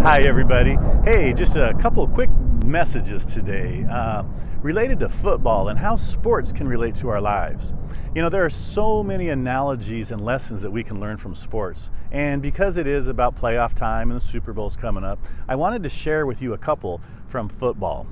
Hi everybody. Hey, just a couple quick messages today related to football and how sports can relate to our lives. You know, there are so many analogies and lessons that we can learn from sports. And because it is about playoff time and the Super Bowl's coming up, I wanted to share with you a couple from football.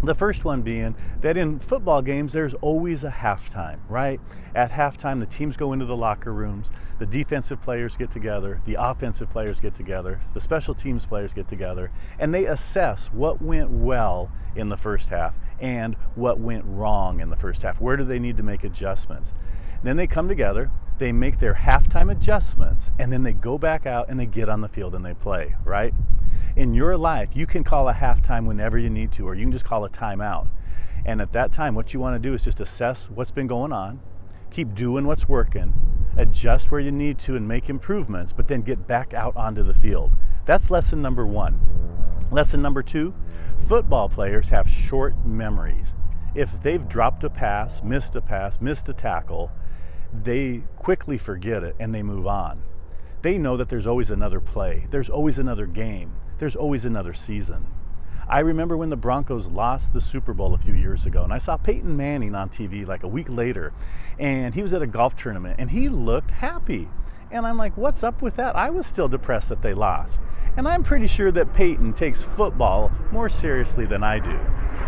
The first one being that in football games, there's always a halftime, right? At halftime, the teams go into the locker rooms, the defensive players get together, the offensive players get together, the special teams players get together, and they assess what went well in the first half and what went wrong in the first half. Where do they need to make adjustments? Then they come together, they make their halftime adjustments, and then they go back out and they get on the field and they play, right? In your life, you can call a halftime whenever you need to, or you can just call a timeout. And at that time, what you want to do is just assess what's been going on, keep doing what's working, adjust where you need to and make improvements, but then get back out onto the field. That's lesson number one. Lesson number two, football players have short memories. If they've dropped a pass, missed a tackle, they quickly forget it and they move on. They know that there's always another play, there's always another game, there's always another season. I remember when the Broncos lost the Super Bowl a few years ago, and I saw Peyton Manning on TV like a week later, and he was at a golf tournament, and he looked happy. And I'm like, what's up with that? I was still depressed that they lost. And I'm pretty sure that Peyton takes football more seriously than I do.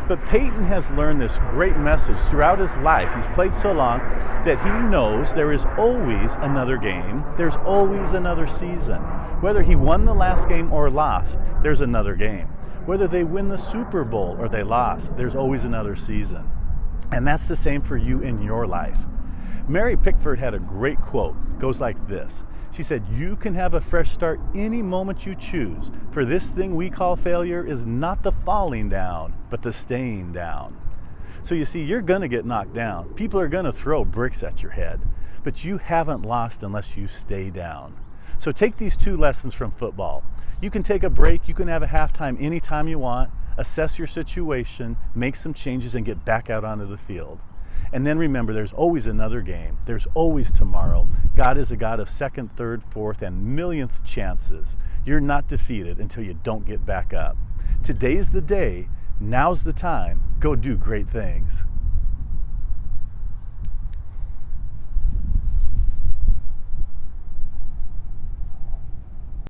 But Peyton has learned this great message throughout his life. He's played so long that he knows there is always another game. There's always another season. Whether he won the last game or lost, there's another game. Whether they win the Super Bowl or they lost, there's always another season. And that's the same for you in your life. Mary Pickford had a great quote. It goes like this. She said, "You can have a fresh start any moment you choose, for this thing we call failure is not the falling down, but the staying down." So you see, you're going to get knocked down. People are going to throw bricks at your head, but you haven't lost unless you stay down. So take these two lessons from football. You can take a break, you can have a halftime anytime you want, assess your situation, make some changes, and get back out onto the field. And then remember, there's always another game. There's always tomorrow. God is a God of second, third, fourth, and millionth chances. You're not defeated until you don't get back up. Today's the day. Now's the time. Go do great things.